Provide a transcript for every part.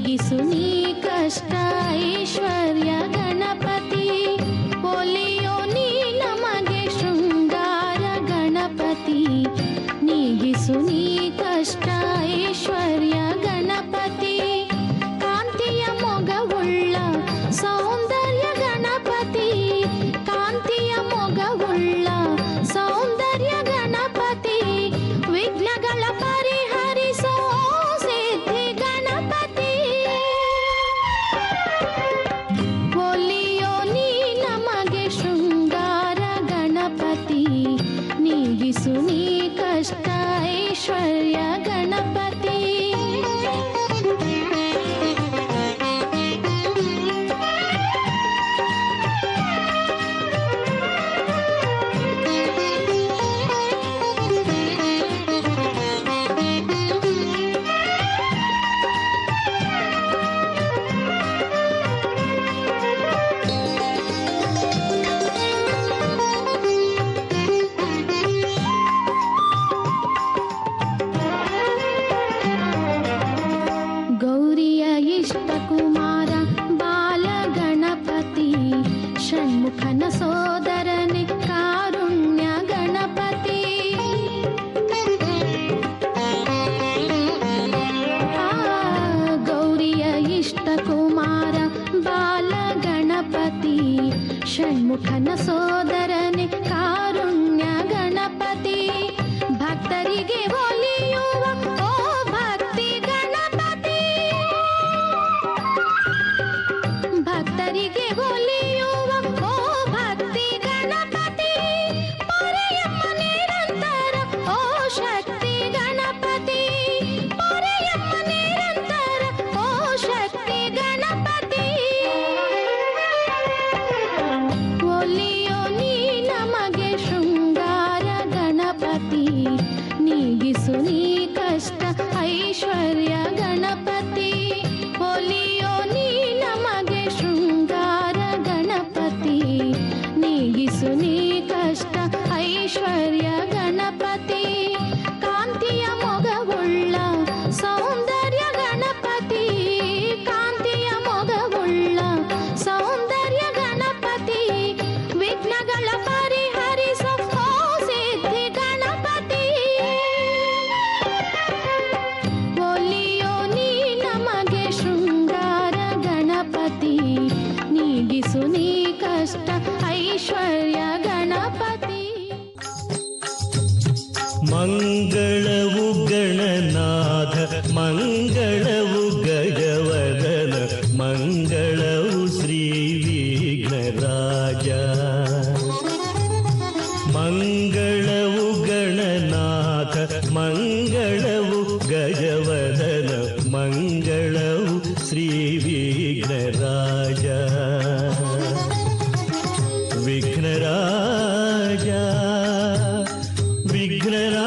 ನೀಗಿಸು ನೀ ಕಷ್ಟ ಐಶ್ವರ್ಯ ಗಣಪತಿ ಒಲಿಯೋ ನೀ ನಮಗೆ ಶೃಂಗಾರ ಗಣಪತಿ ನೀಗಿಸು ನೀ ಕಷ್ಟ ಐಶ್ವರ್ಯ ಗಣಪತಿ ಕಾಂತಿಯ ಮೊಗವುಳ್ಳ ಸೌಂದರ್ಯ ಗಣಪತಿ ಕಾಂತಿಯ ಮೊಗವುಳ್ಳ ಸೌಂದರ್ಯ ಗಣಪತಿ ವಿಘ್ನಗಳ ಪರಿಹರಿಸೋ ಸಿದ್ಧಿ ಗಣಪತಿ ಒಲಿಯೋ ನೀ ನಮಗೆ ಶೃಂಗಾರ ಗಣಪತಿ ನೀಗಿಸು ನೀ ಕಷ್ಟ ಐಶ್ವರ್ಯ ಗಣಪತಿ ಗೌರಿಯ ಇಷ್ಟ ಕುಮಾರ ಬಾಲ ಗಣಪತಿ ಷಣ್ಮುಖನ ಸೋದರನೆ ಕಾರುಣ್ಯ ಗಣಪತಿ ಗೌರಿಯ ಇಷ್ಟ ಕುಮಾರ ಬಾಲ ಗಣಪತಿ ಷಣ್ಮುಖನ ಸೋದರನೆ ಕಾರುಣ್ಯ ಗಣಪತಿ ಭಕ್ತರಿಗೆ ಒಲಿಯುವ ಓ ಭಕ್ತಿ ಗಣಪತಿ ಭಕ್ತರಿಗೆ ಒಲಿಯುವ ಓ ಭಕ್ತಿ ಗಣಪತಿ ಪೊರೆಯಮ್ಮ ನಿರಂತರ ಓ ಶಕ್ತಿ ಗಣಪತಿ ಪೊರೆಯಮ್ಮ ನಿರಂತರ ಓ ಶಕ್ತಿ ಗಣಪತಿ ಒಲಿಯೋ ನೀ ನಮಗೆ ಶೃಂಗಾರ ಗಣಪತಿ ನೀಗಿಸು ನೀ ಕಷ್ಟ ಐಶ್ವರ್ಯ ಗಣಪತಿ ಒಲಿಯೋ ನೀ ನಮಗೆ ಶೃಂಗಾರ ಗಣಪತಿ ನೀಗಿಸು ನೀ ಕಷ್ಟ ಐಶ್ವರ್ಯ ಗಣಪತಿ ಕಾಂತಿಯ ಮೊಗವುಳ್ಳ ಸೌಂದರ್ಯ ಗಣಪತಿ ಕಾಂತಿಯ ಮೊಗವುಳ್ಳ ಸೌಂದರ್ಯ ಗಣಪತಿ ವಿಘ್ನಗಳ ಪರಿಹರಿಸೋ ಸಿದ್ಧಿ ಗಣಪತಿ ಒಲಿಯೋ ನೀ ನಮಗೆ ಶೃಂಗಾರ ಗಣಪತಿ ನೀಗಿಸು ನೀ ಕಷ್ಟ ಐಶ್ವರ್ಯ ಗಣಪತಿ ಮಂಗಳವು ಗಣನಾಥ ಮಂಗಳವು ಗಜವದನ ಮಂಗಳವು ಶ್ರೀ ವಿಘ್ನರಾಜ ಮಂಗಳವು ಗಣನಾಥ ಮಂಗಳವು ಗಜವದನ ಮಂಗಳವು ಶ್ರೀ ವಿಘ್ನರಾಜ ವಿಘ್ನರಾಜ ವಿಘ್ನರಾಜ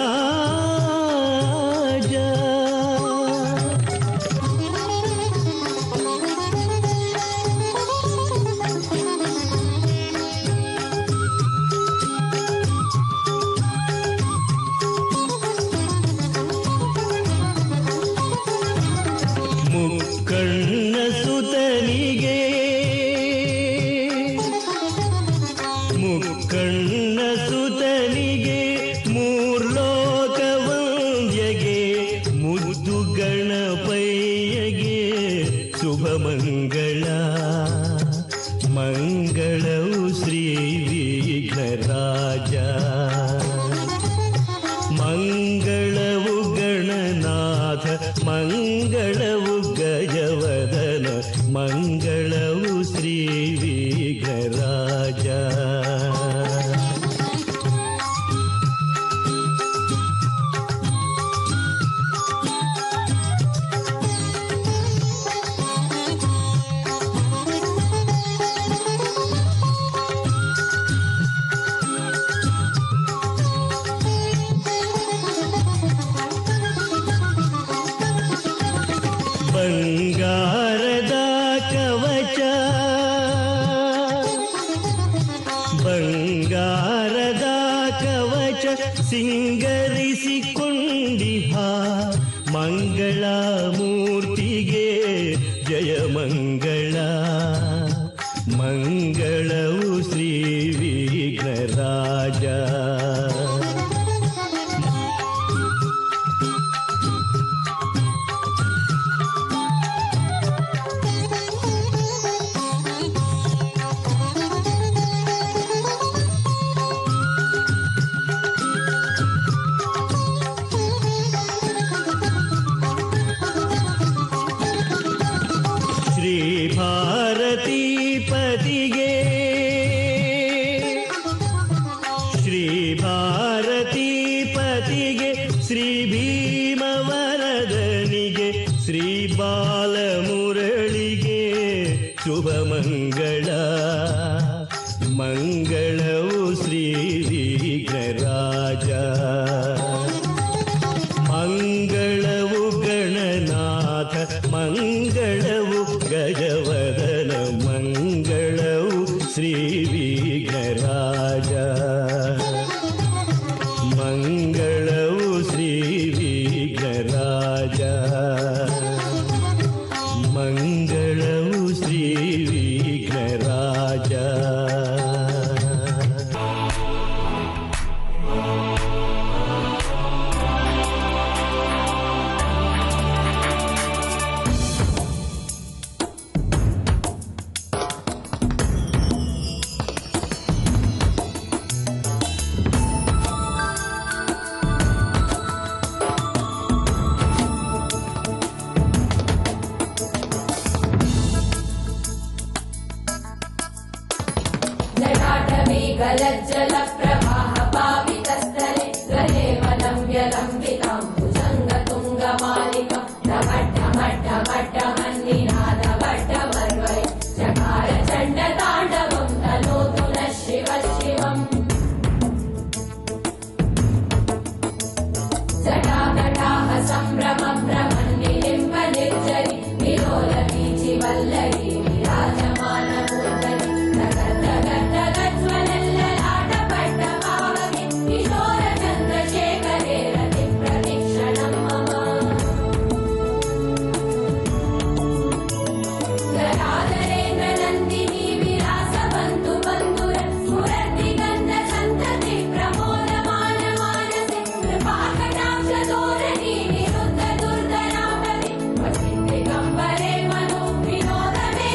ಮುಕ್ಕಣ್ಣ ಸುತನಿಗೆ ಮುಕ್ಕಣ್ಣ ಸುತನಿಗೆ ಮೂರ್ಲೋಕ ವಂದ್ಯಗೆ ಮುದ್ದು ಗಣಪಯ್ಯಗೆ ಶುಭ ಮಂಗಳ ಮಂಗಳವು ಶ್ರೀ ವಿಘ್ನರಾಜ ಮಂಗಳವು ಗಣನಾಥ ಮಂಗಳವು ಗಜವದನ ಮಂಗಳವು ಶ್ರೀ ವಿಘ್ನರಾಜ ಬಂಗಾರದ ಕವಚ ಬಂಗಾರದ ಕವಚ ಸಿಂಗರಿಸಿಕೊಂಡಿಹ ಮಂಗಳ ಮೂರ್ತಿಗೆ ಜಯ ಮಂಗಳ ಮಂಗಳವು ಶ್ರೀ ವಿಘ್ನರಾಜ. ಶ್ರೀ ಭಾರತೀಪತಿಗೆ ಶ್ರೀ ಭಾರತೀಪತಿಗೆ ಶ್ರೀ ಭೀಮವರದನಿಗೆ ಶ್ರೀ ಬಾಲಮುರಳಿಗೆ ಶುಭ ಮಂಗಳ ಮಂಗಳವು ಶ್ರೀ ವಿಘ್ನರಾಜ. ಮಂಗಳವು ಗಣನಾಥ ಮಂಗಳವು ಗಜವದನ ಮಂಗಳವು ಶ್ರೀ ವಿಘ್ನರಾಜ. ಮಂಗಳವು ಶ್ರೀ ವಿಘ್ನರಾಜ ಮಂಗಳವು ಶ್ರೀ ವಿಘ್ನರಾಜ. जलप्रवाह पावितस्थले गले वलम्ब्यलम्बितां भुजङ्गतुङ्गमालिकां ढमढमढमढमन्निनादभट्टमर्वै चकार चण्डताण्डवं तनोतु नः शिवः शिवम्. जटाकटाः सम्भ्रमभ्रमन्निलिम्ब निर्जरि विलोलवीचिवल्लरी विराजमानमूर्धनि विनोदमे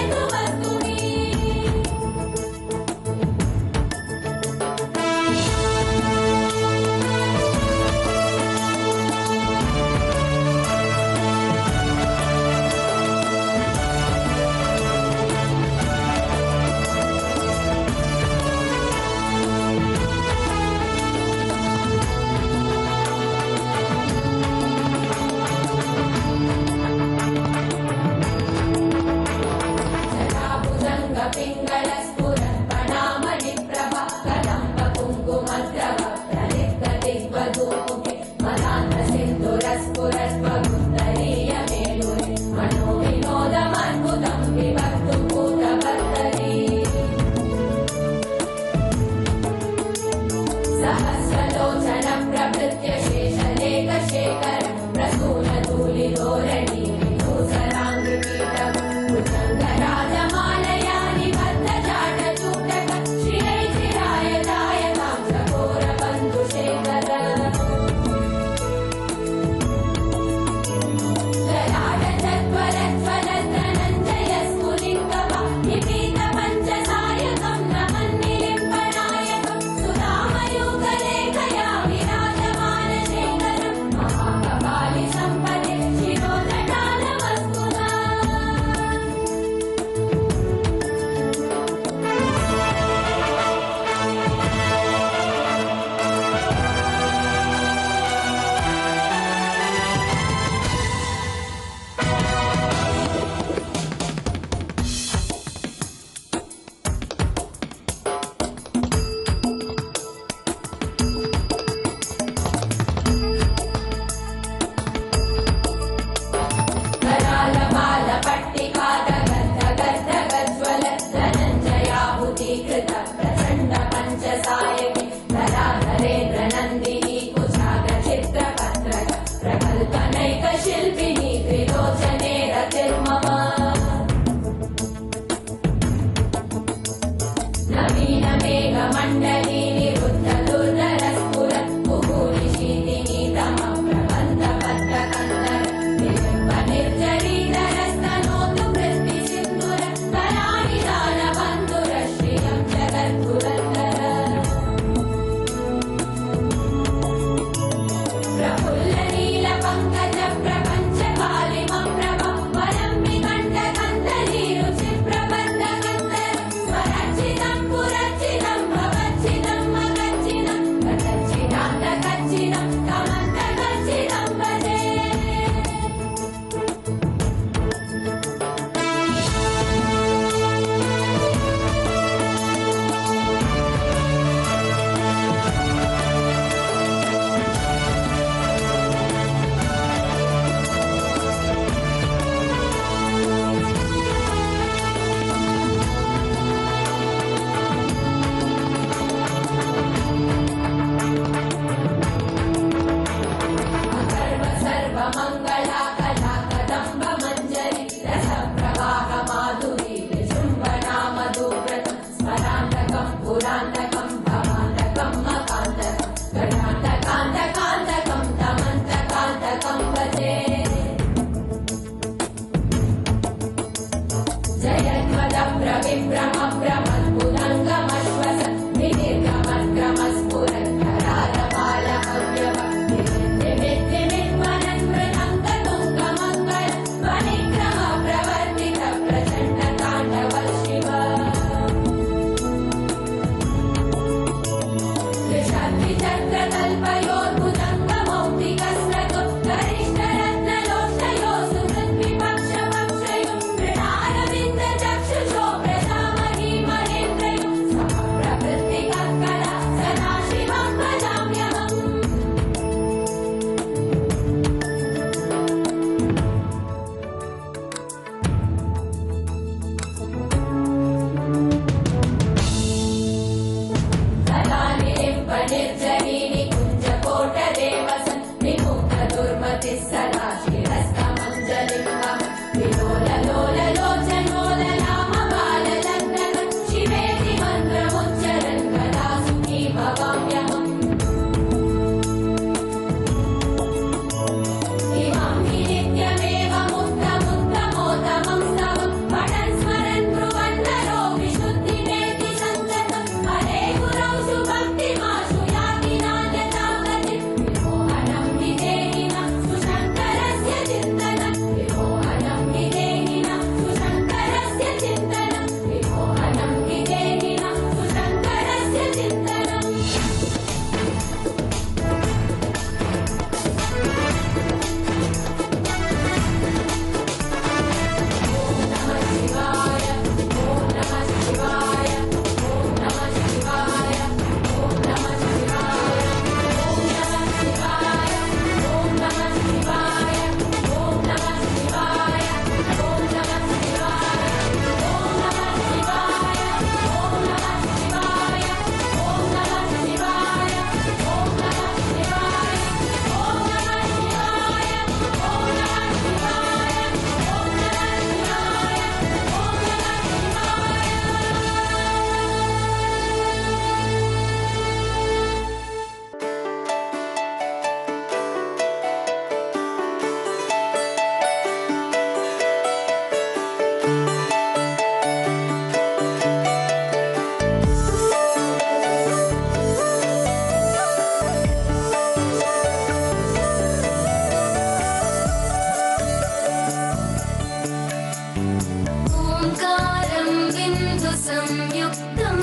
ओङ्कारं बिन्दुसंयुक्तं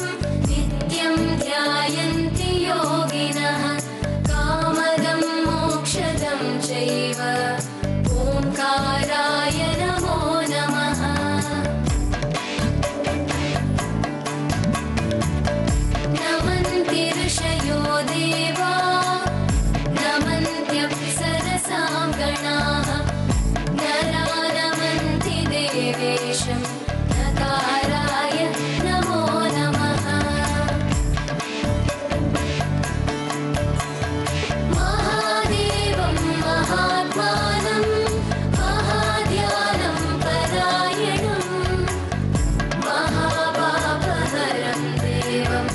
नित्यं ध्यायन्ति योगिनः कामदं मोक्षदं चैव ओङ्काराय नमो नमः। नमन्ति ऋषयो देवा नमन्त्यप्सरसां गणाः नरा नमन्ति देवेशं नकाराय नमो नमः। महादेवं महात्मानं महाध्यानं परायणं महापापहरं देवं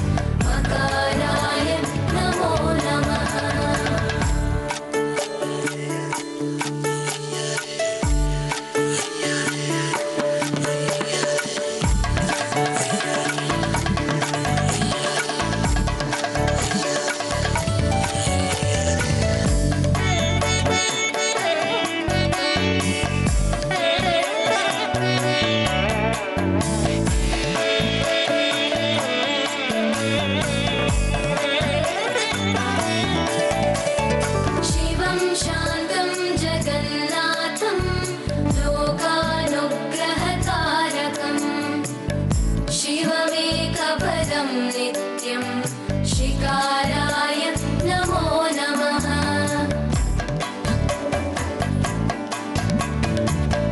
मकाराय नमो नमः। शिवं शान्तं जगन्नाथं लोकानुग्रहकारकं शिवमेकपदं नित्यं शिकाराय नमो नमः।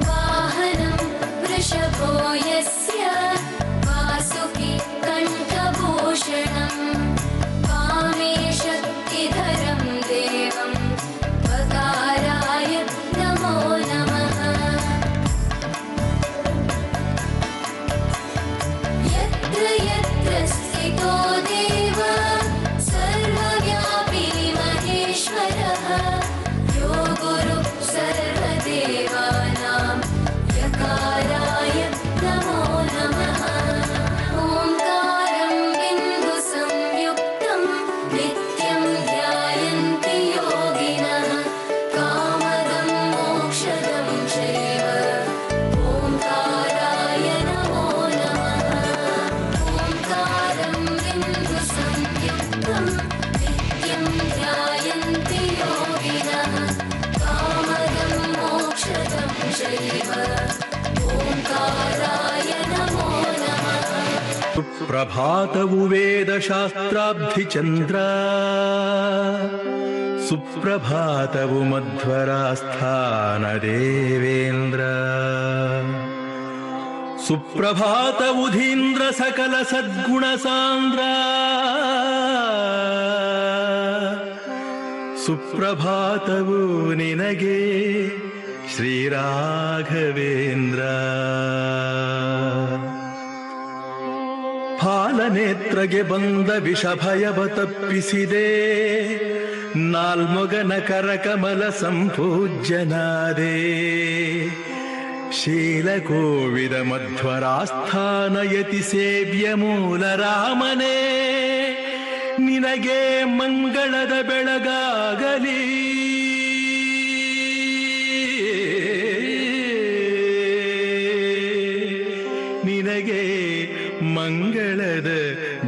वाहनं वृषभो यस्य वासुकी कण्ठभूषणं वामे शक्तिधरं देवं वकाराय नमो नमः। यत्र यत्र स्थितो देव सर्वव्यापी महेश्वरः यो गुरुः सर्वदेवानां यकाराय नमो नमः। ओङ्कारं बिन्दुसंयुक्तं नित्यं ध्यायन्ति योगिनः कामदं मोक्षदं चैव ओङ्काराय नमो नमः। ओङ्कारं बिन्दुसंयुक्तं नित्यं ध्यायन्ति योगिनः कामदं मोक्षदं चैव ओङ्काराय नमो नमः। ಸುಪ್ರಭಾತವು ವೇದಶಾಸ್ತ್ರಾಬ್ಧಿಚಂದ್ರ ಸುಪ್ರಭಾತವು ಮಧ್ವರಾಸ್ಥಾನ ದೇವೇಂದ್ರ ಸುಪ್ರಭಾತವು ಧೀಂದ್ರ ಸಕಲ ಸದ್ಗುಣ ಸಾಂದ್ರ ಸುಪ್ರಭಾತವು ನಿನಗೆ ಶ್ರೀರಾಘವೇಂದ್ರ ಫಾಲನೇತ್ರಗೆ ಬಂದ ವಿಷಭಯವ ತಪ್ಪಿಸಿದೆ ನಾಲ್ಮೊಗನ ಕರಕಮಲ ಸಂಪೂಜ್ಯನಾದೆ ಶೀಲಕೋವಿದ ಮಧ್ವರಾಸ್ಥಾನ ಯತಿ ಸೇವ್ಯ ಮೂಲ ರಾಮನೇ ನಿನಗೆ ಮಂಗಳದ ಬೆಳಗಾಗಲಿ ನಿನಗೆ ಮಂಗಳದ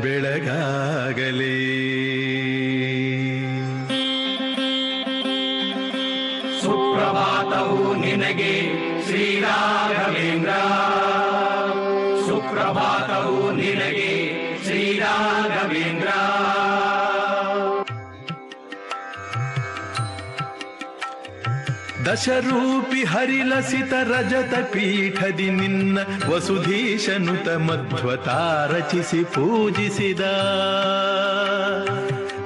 ಬೆಳಗಾಗಲಿ ಸುಪ್ರಭಾತವು ನಿನಗೆ ಶ್ರೀರಾಘವೇಂದ್ರ ಸುಪ್ರಭಾತವು ನಿನಗೆ ಶ್ರೀರಾಘವೇಂದ್ರ ದಶರೂಪಿ ಹರಿಲಸಿತ ರಜತ ಪೀಠದಿ ನಿನ್ನ ವಸುಧೀಶನುತ ಮಧ್ವತಾ ರಚಿಸಿ ಪೂಜಿಸಿದ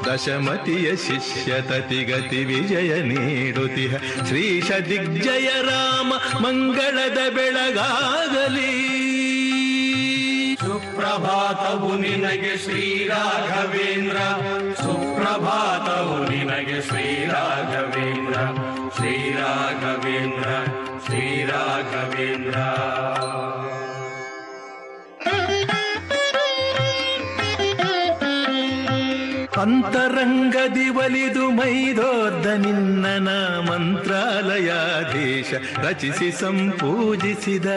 ದಶಮತಿಯ ಶಿಷ್ಯ ತತಿಗತಿ ವಿಜಯ ನೀಡುತ್ತಿಹ ಶ್ರೀಶ ದಿಗ್ಜಯ ರಾಮ ಮಂಗಳದ ಬೆಳಗಾಗಲಿ ಸುಪ್ರಭಾತವು ನಿನಗೆ ಶ್ರೀರಾಘವೇಂದ್ರ ಸುಪ್ರಭಾತವು ನಿನಗೆ ಶ್ರೀರಾಘವೇಂದ್ರ ಶ್ರೀರಾಘವೇಂದ್ರ ಶ್ರೀರಾಘವೇಂದ್ರ ಅಂತರಂಗದಿ ಒಲಿದು ಮೈದೋರ್ದ ನಿನ್ನ ಮಂತ್ರಾಲಯಾಧೀಶ ರಚಿಸಿ ಸಂಪೂಜಿಸಿದ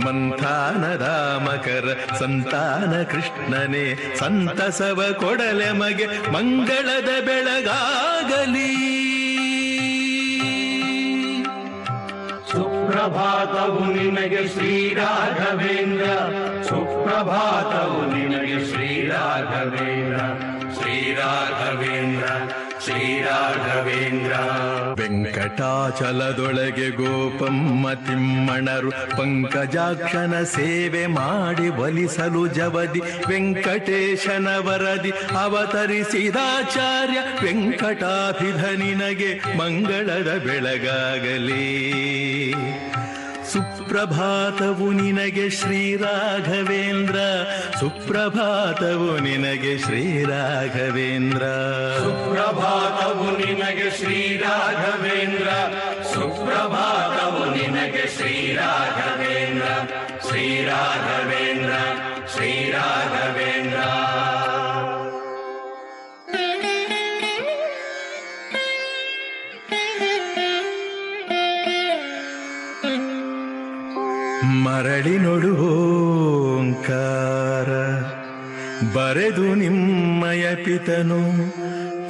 ಮಂಥಾನದ ಮಕರ ಸಂತಾನ ಕೃಷ್ಣನೇ ಸಂತಸವ ಕೊಡಲೆ ಮಗೆ ಮಂಗಳದ ಬೆಳಗಾಗಲಿ. ಸುಪ್ರಭಾತವು ನಿನಗೆ ಶ್ರೀ ರಾಘವೇಂದ್ರ, ಸುಪ್ರಭಾತವು ನಿನಗೆ ಶ್ರೀ ರಾಘವೇಂದ್ರ, ಶ್ರೀ ರಾಘವೇಂದ್ರ, ಶ್ರೀ ರಾಘವೇಂದ್ರ. ವೆಂಕಟಾಚಲದೊಳಗೆ ಗೋಪಮ್ಮ ತಿಮ್ಮಣರು ಪಂಕಜಾಕ್ಷನ ಸೇವೆ ಮಾಡಿ ಒಲಿಸಲು ಜವದಿ ವೆಂಕಟೇಶನ ವರದಿ ಅವತರಿಸಿದಾಚಾರ್ಯ ವೆಂಕಟಾಭಿಧನಿನಗೆ ಮಂಗಳದ ಬೆಳಗಾಗಲಿ. ಸುಪ್ರಭಾತವು ನಿನಗೆ ಶ್ರೀ ರಾಘವೇಂದ್ರ, ಸುಪ್ರಭಾತವು ನಿನಗೆ ಶ್ರೀ ರಾಘವೇಂದ್ರ. ಸುಪ್ರಭಾತವು ನಿನಗೆ ಶ್ರೀ ರಾಘವೇಂದ್ರ, ಸುಪ್ರಭಾತವು ನಿನಗೆ ಶ್ರೀ ರಾಘವೇಂದ್ರ, ಶ್ರೀ ರಾಘವೇಂದ್ರ, ಶ್ರೀ ರಾಘವೇಂದ್ರ. ಮರಳಿ ನೋಡುವೋಂಕಾರ ಬರೆದು ನಿಮ್ಮಯ ಪಿತನು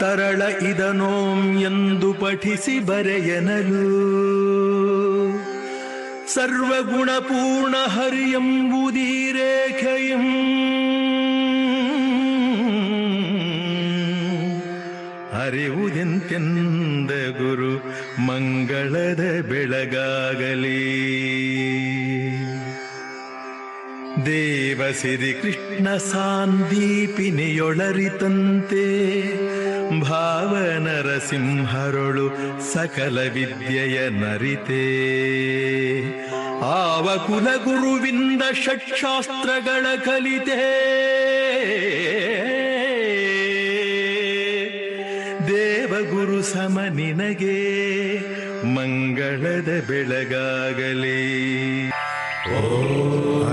ತರಳ ಇದನೋಂ ಎಂದು ಪಠಿಸಿ ಬರೆಯನಲು. ಸರ್ವಗುಣಪೂರ್ಣ ಹರಿಯಂಬುದೀ ರೇಖೆಯಂ ಅರಿವುದೆಂತೆಂದ ಗುರು ಮಂಗಳದ ಬೆಳಗಾಗಲಿ. ದೇವಸಿರಿ ಕೃಷ್ಣ ಸಾಂದೀಪಿನಿಯೊಳರಿತಂತೆ ಭಾವನರಸಿಂಹರೊಳು ಸಕಲ ವಿದ್ಯೆಯ ನರಿತೆ. ಆವ ಕುಲಗುರುವಿಂದ ಷಟ್ಶಾಸ್ತ್ರಗಳ ಕಲಿತೆ. ದೇವಗುರು ಸಮ ನಿನಗೆ ಮಂಗಳದ ಬೆಳಗಾಗಲಿ.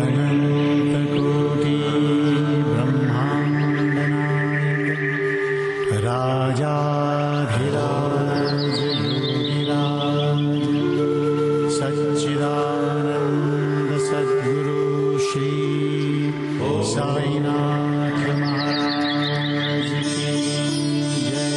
अनन्तकोटि ब्रह्माण्डनायक राजाधिराज योगिराज सच्चिदानन्द सद्गुरु श्री साईनाथ महाराज की जय.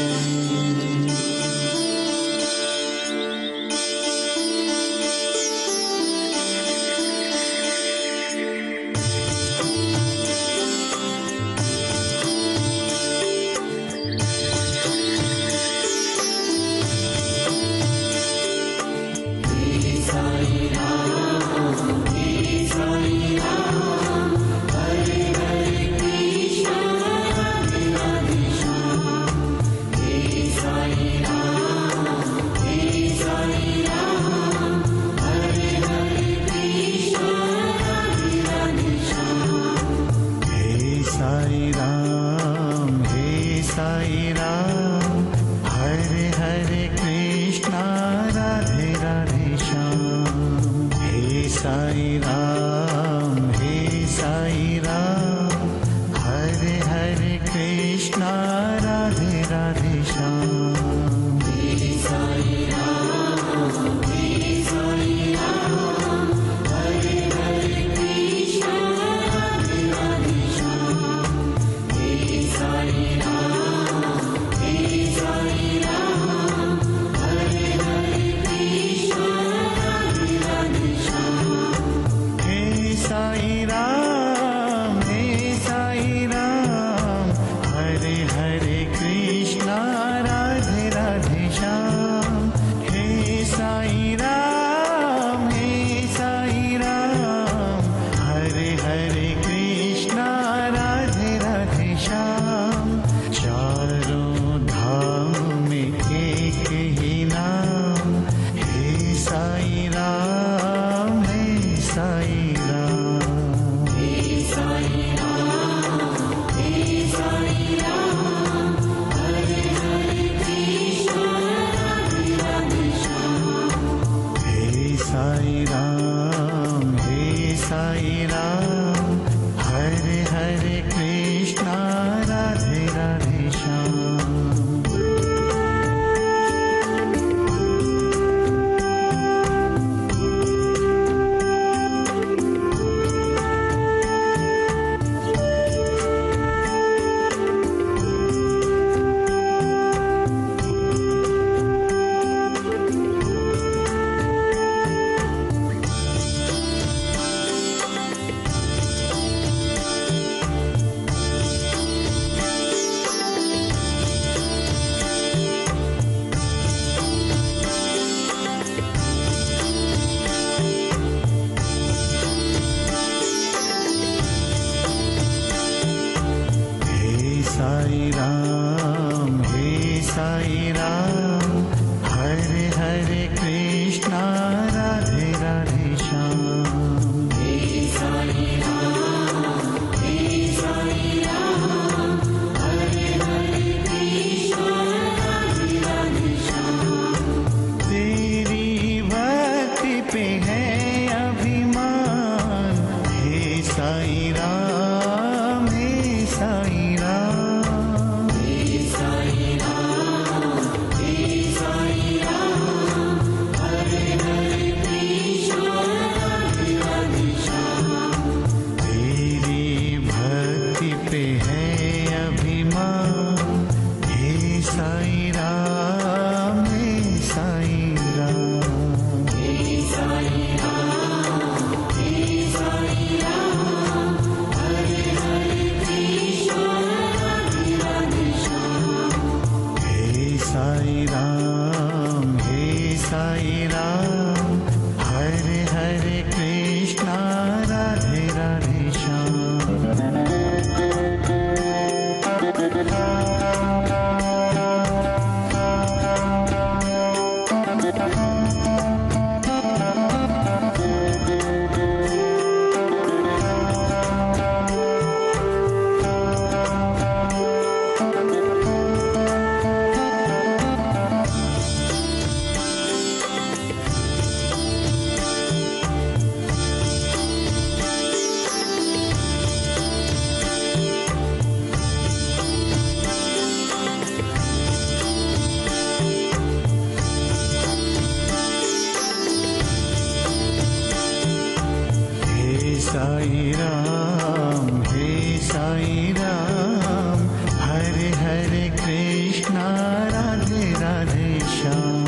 साई राम, हे साई राम, हरे हरे कृष्णा, राधे राधे श्याम।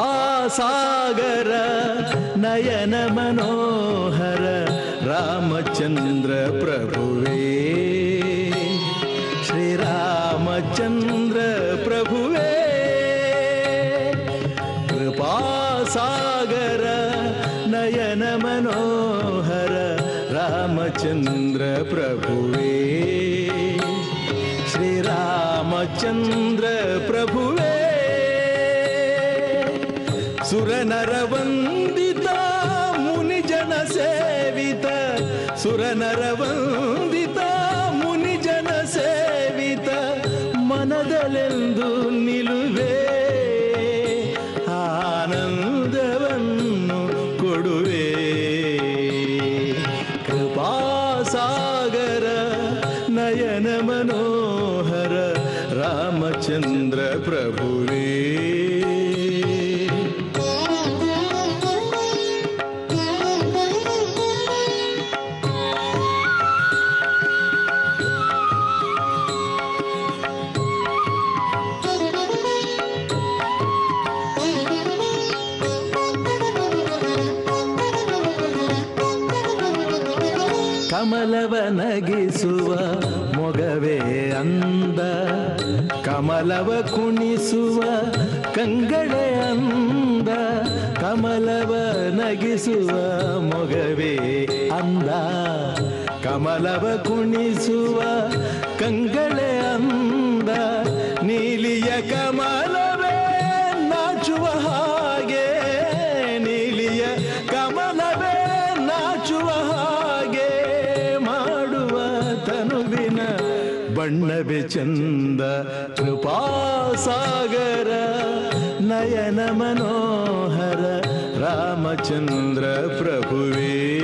कृपासागर नयन मनोहर रामचंद्र प्रभुवे, श्री रामचंद्र प्रभुवे। कृपासागर नयन मनोहर रामचंद्र प्रभुवे, श्री रामचंद्र प्रभुवे। सुरनर वंदिता मुनिजन सेवित, सुरनर वंदिता मुनिजन सेवित, मनदलेंदु निलुवे आनंदवन्नु कोडुवे। कृपासागर नयन मनोहर रामचंद्र प्रभुवे। ಕಮಲವ ನಗಿಸುವ ಮೊಗವೇ ಅಂದ, ಕಮಲವ ಕುಣಿಸುವ ಕಂಗಳೇ ಅಂದ, ಕಮಲವ ನಗಿಸುವ ಮೊಗವೇ ಅಂದ, ಕಮಲವ ಕುಣಿಸುವ ಕಂಗಳೇ ಅಂದ, ನೀಲಿಯ ಕಮಲವೇ ನಾಚುವ ಹಾಗೆ, ನೀಲಿಯ ಕಮಲವೇ ನಾಚುವ ಹಾಗೆ, ತನುವಿನ ಬಣ್ಣವೇ ಚಂದ. ಕೃಪಾಸಾಗರ ನಯನ ಮನೋಹರ ರಾಮಚಂದ್ರ ಪ್ರಭುವೇ.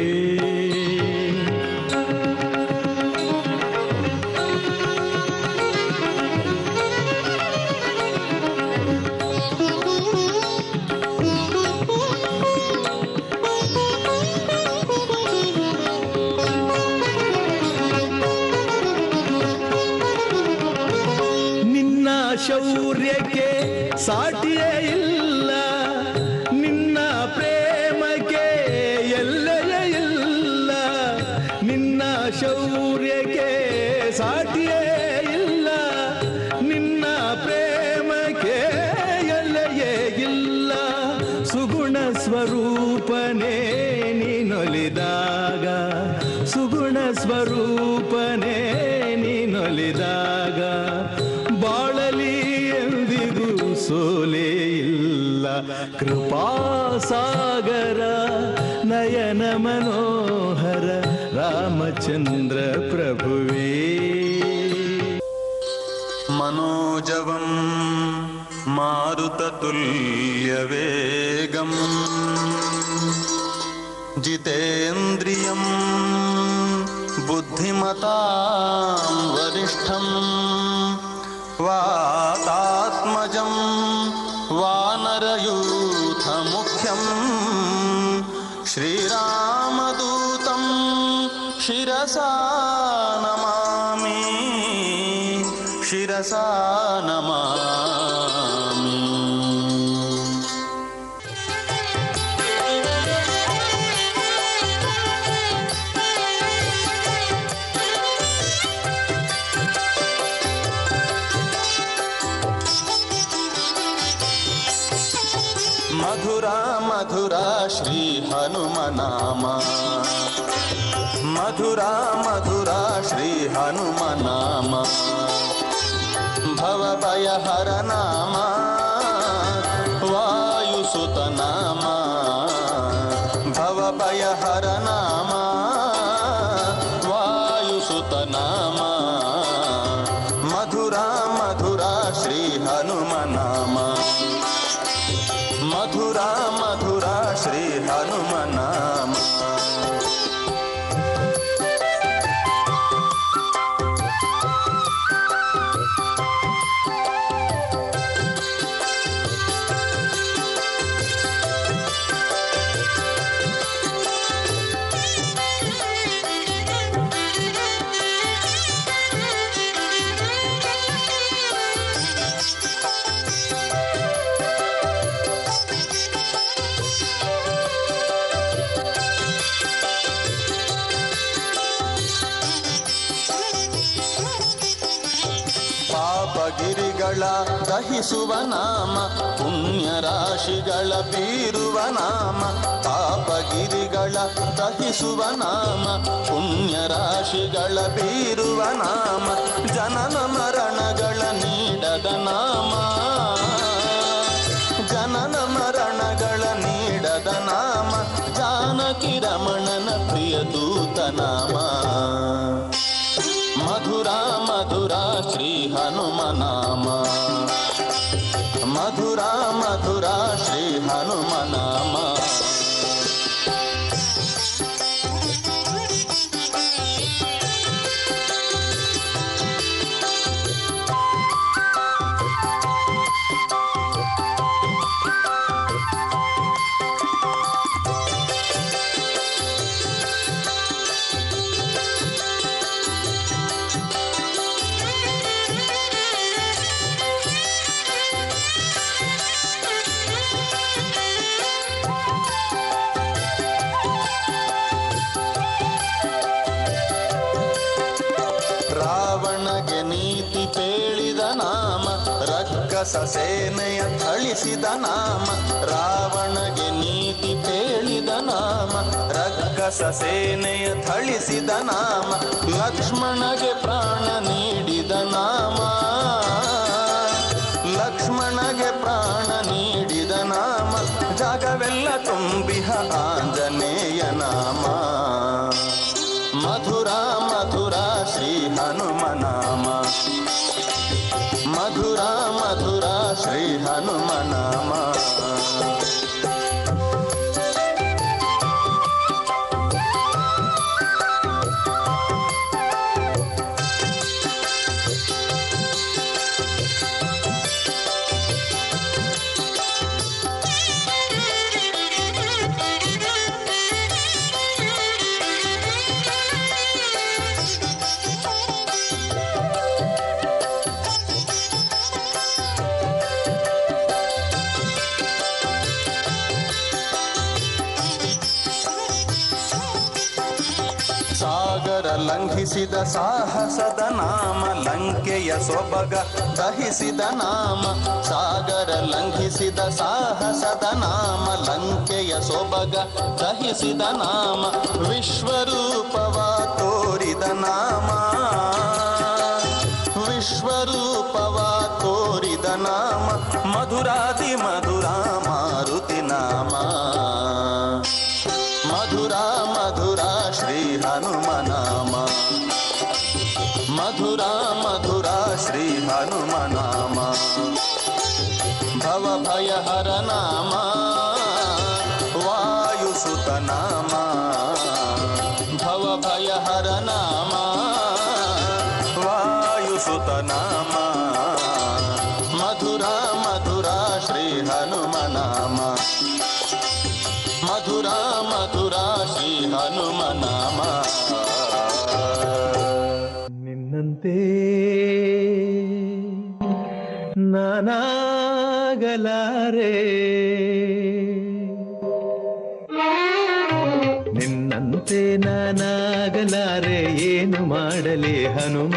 ಶೌರ್ಯಕ್ಕೆ ಸಾಟಿಯೇ ಇಲ್ಲ, ನಿನ್ನ ಪ್ರೇಮಕ್ಕೆ ಎಲ್ಲೆಯೇ ಇಲ್ಲ, ನಿನ್ನ ಶೌರ್ಯಕ್ಕೆ ಸಾಟಿಯೇ ಇಲ್ಲ, ನಿನ್ನ ಪ್ರೇಮಕ್ಕೆ ಎಲ್ಲೆಯೇ ಇಲ್ಲ. ಸುಗುಣ ಸ್ವರೂಪನೇ ನೀನೊಲಿದಾಗ, ಸುಗುಣ ಸ್ವರೂಪನೇ ನೀನೊಲಿದಾಗ, ಬಾಳಲಿ ಎಂದಿಗೂ ಸೋಲೇ ಇಲ್ಲ. ಕೃಪಾಸಾಗರ ನಯನ ಮನೋಹರ ರಾಮಚಂದ್ರ ಪ್ರಭುವೇ. ಮನೋ मनोजवं मारुततुल्यवेगं जितेन्द्रियं बुद्धिमतां वरिष्ठं वातात्मजं वानरयूथमुख्यं श्रीरामदूतं शिरसा नमामि शिरसा नमामि। मधुरा मधुरा श्री हनुमनामा मधुरा मधुरा श्री हनुमनामा भवभयहर नामा वायुसुत नामा भवभयहर नामा वायुसुत नामा मधुरा मधुरा श्री हनुमनामा मधुरा मधुरा श्री हनुमनामा। ಪಾಪಗಿರಿಗಳ ದಹಿಸುವ ನಾಮ ಪುಣ್ಯ ರಾಶಿಗಳ ಬೀರುವ ನಾಮ ಪಾಪಗಿರಿಗಳ ದಹಿಸುವ ನಾಮ ಪುಣ್ಯ ರಾಶಿಗಳ ಬೀರುವ ನಾಮ ಜನನ ಮರಣಗಳ ನೀಡದ ನಾಮ ಜನನ ಮರಣಗಳ ನೀಡದ ನಾಮ ಜಾನಕಿ ರಮಣನ ಪ್ರಿಯ ದೂತ ನಾಮ मधुरा मधुरा श्री हनुमनामा मधुरा मधुरा श्री हनुमनामा। ರಾವಣಗೆ ನೀತಿ ಪೇಳಿದ ನಾಮ ರಕ್ಕಸ ಸೇನೆಯ ಥಳಿಸಿದ ನಾಮ ರಾವಣಗೆ ನೀತಿ ಪೇಳಿದ ನಾಮ ರಕ್ಕಸ ಸೇನೆಯ ಥಳಿಸಿದ ನಾಮ ಲಕ್ಷ್ಮಣಗೆ ಪ್ರಾಣ ನೀಡಿದ ನಾಮ ಲಕ್ಷ್ಮಣಗೆ ಪ್ರಾಣ ನೀಡಿದ ನಾಮ ಜಗವೆಲ್ಲ ತುಂಬಿಹ ಆಂಜನೇಯ ನಾಮ मधुरा मधुरा श्री हनुमनामा मधुरा मधुरा श्री हनुमनामा। ಸಾಗರ ಲಂಘಿಸಿದ ಸಾಹಸದ ನಾಮ ಲಂಕೆಯ ಸೊಬಗ ದಹಿಸಿದ ನಾಮ ಸಾಗರ ಲಂಘಿಸಿದ ಸಾಹಸದ ನಾಮ ಲಂಕೆಯ ಸೊಬಗ ದಹಿಸಿದ ನಾಮ ವಿಶ್ವರೂಪವ ತೋರಿದ ನಾಮ ವಿಶ್ವರೂಪವ ತೋರಿದ ನಾಮ ಮಧುರಾತಿ ಮಧುರಾ ಮಾರುತಿ ನಾಮ मधुरा मधुरा श्री हनुमनामा मधुरा मधुरा श्री हनुमनामा। ಭವಭಯಹರ ನಾಮ ವಾಯುಸುತ ನಾಮ ಭವಭಯಹರ ನಾಮ ವಾಯುಸುತ ನಾಮ ಮಧುರ ಮಧುರ ಶ್ರೀ ಹನುಮ ನಾಮ ಮಧುರ ಮಧುರ ಶ್ರೀ ಹನುಮ ನಾಮ ನಿನ್ನಂತೆ ನಾನಾಗಲಾರೆ ನಿನ್ನಂತೆ ನಾನಾಗಲಾರೆ ಏನು ಮಾಡಲಿ ಹನುಮ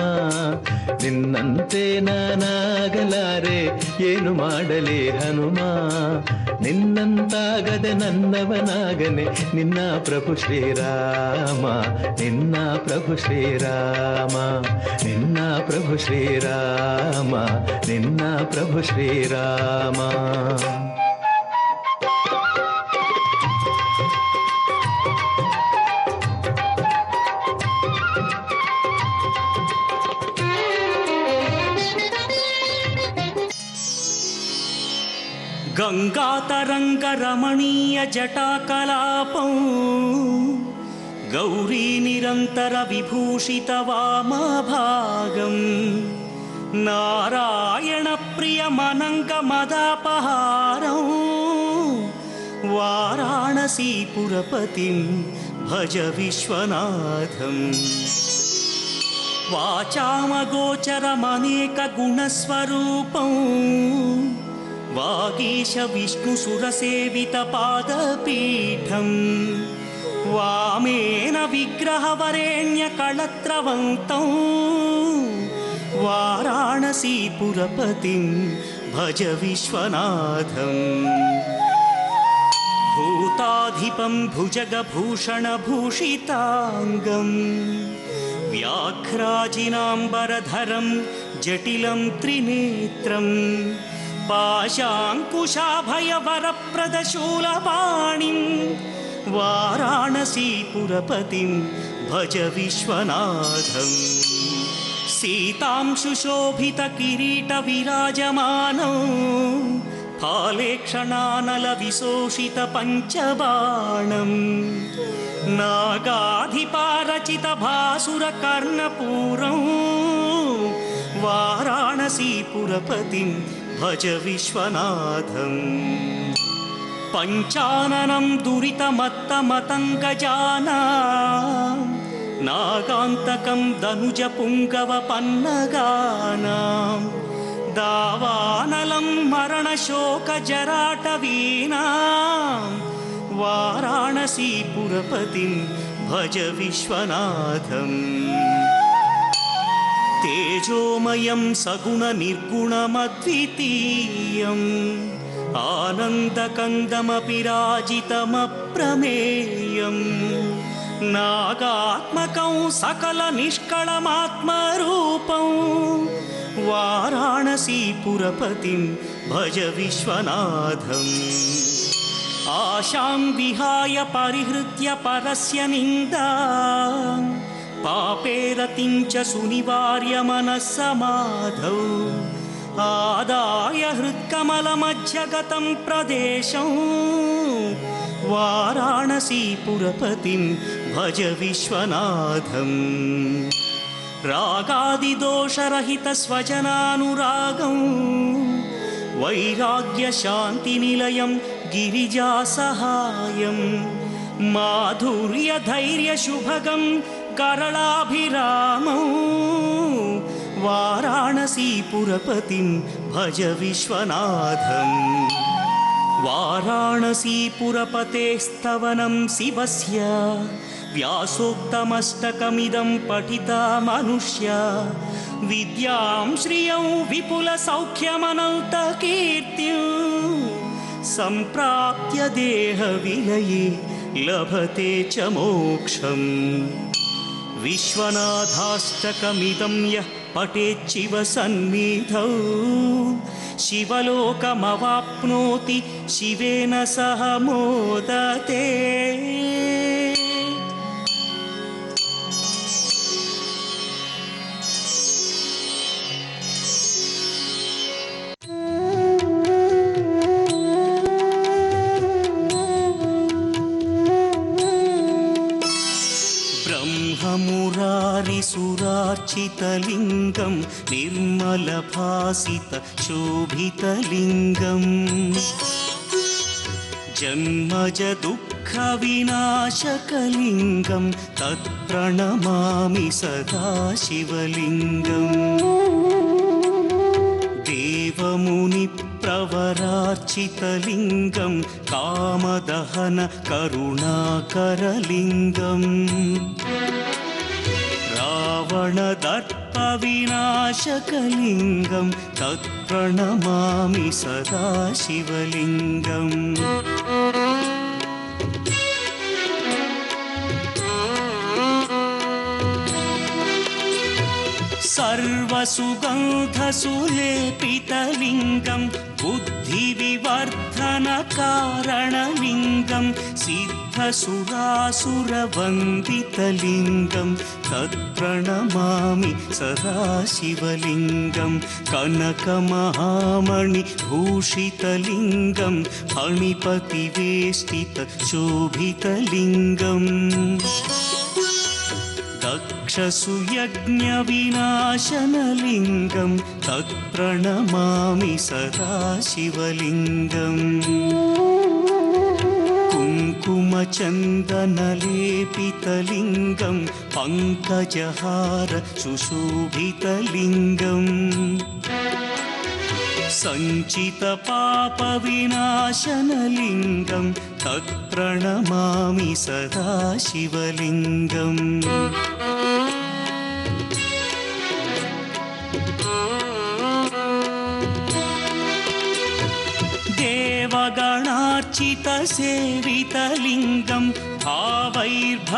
ನಿನ್ನಂತೆ ನಾನಾಗಲಾರೆ ಏನು ಮಾಡಲಿ ಹನುಮ ನಿನ್ನಂತಾಗದೆ ನನ್ನವನಾಗನೆ ನಿನ್ನ ಪ್ರಭು ಶ್ರೀರಾಮ ನಿನ್ನ ಪ್ರಭು ಶ್ರೀರಾಮ ನಿನ್ನ ಪ್ರಭು ಶ್ರೀರಾಮ ನಿನ್ನ ಪ್ರಭು ಶ್ರೀರಾಮ ಗಂಗಾತರಂಗರಮಣೀಯ ಜಟಾಕಲಾಪಂ ಗೌರೀ ನಿರಂತರ ವಿಭೂಷಿತ ವಾಮಭಾಗಂ ನಾರಾಯಣ ಪ್ರಿಯ ಮನಂಗ ಮದಾಪಹಾರಂ ವಾರಾಣಸೀಪುರಪತಿಂ ಭಜ ವಿಶ್ವನಾಥಂ ವಾಚಾಮಗೋಚರಮನೇಕ ಗುಣಸ್ವರೂಪಂ ವಾಗೀಶ ವಿಷ್ಣು ಸುರಸೇವಿತ ಪಾದಪೀಠಂ ವಾಮೇನ ವಿಗ್ರಹವರೇಣ್ಯ ಕಳತ್ರವಂತಂ ವಾರಾಣಸೀಪುರಪತಿಂ ಭಜ ವಿಶ್ವನಾಥಂ ಭೂತಾಧಿಪಂ ಭುಜಗಭೂಷಣಭೂಷಿತಾಂಗಂ ವ್ಯಾಘ್ರಾಜಿನಾಂಬರಧರಂ ಜಟಿಲಂ ತ್ರಿನೇತ್ರಂ पाशाङ्कुशाभयवरप्रदशूलपाणिं वाराणसीपुरपतिं भज विश्वनाथं सीतां सुशोभितकिरीटविराजमानौ फालेक्षणानलविशोषितपञ्चबाणं नागाधिपारचितभासुरकर्णपूरं वाराणसीपुरपतिं भज विश्वनाथं पञ्चाननं दुरितमत्तमतङ्गजानां नागान्तकं दनुजपुङ्गवपन्नगानां दावानलं मरणशोकजराटवीनां वाराणसीपुरपतिं भज विश्वनाथं तेजोमयं सगुणनिर्गुणमद्वितीयम् आनन्दकन्दमपि राजितमप्रमेयम् नागात्मकं सकलनिष्कळमात्मरूपं वाराणसीपुरपतिं भज विश्वनाथम् आशां विहाय परिहृत्य परस्य निन्दां पापेरतिं च सुनिवार्य मनस्समाधौ आदाय हृत्कमलमध्यगतं प्रदेशं वाराणसीपुरपतिं भज विश्वनाथम् रागादिदोषरहितस्वजनानुरागं वैराग्यशान्तिनिलयं गिरिजासहायं माधुर्यधैर्यशुभगं करलाभिरामं वाराणसीपुरपतिं भज विश्वनाथम् वाराणसीपुरपतेस्तवनं शिवस्य व्यासोक्तमष्टकमिदं पठिता मनुष्य विद्यां श्रियं विपुलसौख्यमनन्तकीर्तिं सम्प्राप्य देहविलये लभते च मोक्षम् विश्वनाथाष्टकमिदं यः पठेच्छिव सन्निधौ शिवलोकमवाप्नोति शिवेन सह मोदते। परार्चितलिङ्गं निर्मलभासितशोभितलिङ्गम् जन्मज दुःखविनाशकलिङ्गं तत्प्रणमामि सदा शिवलिङ्गम् देवमुनिप्रवरार्चितलिङ्गं कामदहन करुणाकरलिङ्गम् रावणदर्पविनाशकलिङ्गं तत्प्रणमामि सदा शिवलिङ्गम् सर्वसुगन्धसुलेपितलिङ्गं बुद्धिविवर्धनकारणलिङ्गं सिद्धसुरासुरवन्दितलिङ्गं तत्प्रणमामि सदा शिवलिङ्गं कनकमहामणिभूषितलिङ्गं फणिपतिवेष्टितशोभितलिङ्गम् दक्षसुयज्ञविनाशनलिङ्गं तत्प्रणमामि सदा शिवलिङ्गम् कुङ्कुमचन्दनलेपितलिङ्गं पङ्कजहार सुशोभितलिङ्गम् सञ्चितपापविनाशनलिङ्गं तत्प्रणमामि सदा शिवलिङ्गम् देवगणार्चितसेवितलिङ्गं भावैर्भक्तिभिरेव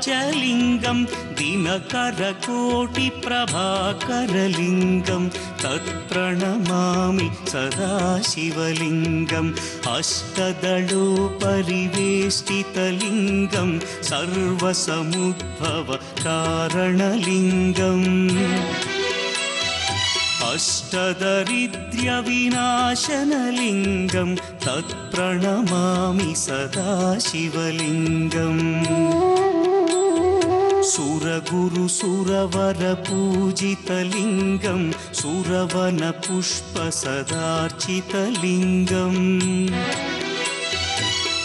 च लिङ्गं दिनकरकोटिप्रभाकरलिङ्गं तत्प्रणमामि सदा शिवलिङ्गम् अष्टदलोपरिवेष्टितलिङ्गं सर्वसमुद्भवकारणलिङ्गम् अष्टदरिद्र्यविनाशनलिङ्गं तत्प्रणमामि सदा शिवलिङ्गम् सुरगुरुसुरवरपूजितलिङ्गं सुरवनपुष्पसदार्चितलिङ्गम्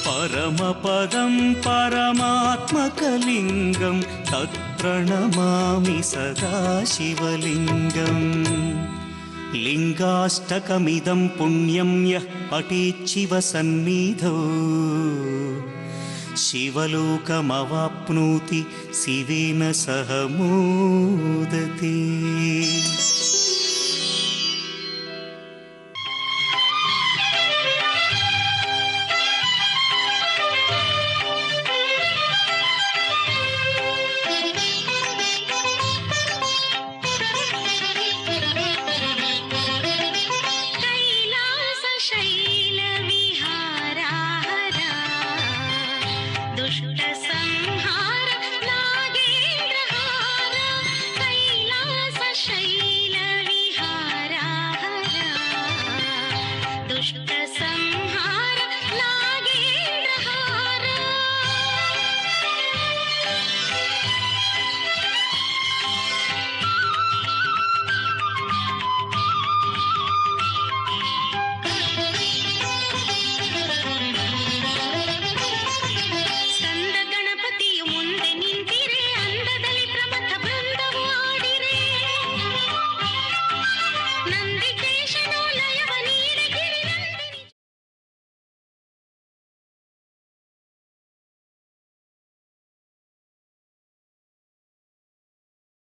परमपदं परमात्मकलिङ्गं तत्प्रणमामि सदा शिवलिङ्गम् लिङ्गाष्टकमिदं पुण्यं यः पठेच्छिवसन्निधौ शिवलोकमवाप्नोति शिवेन सह मोदते।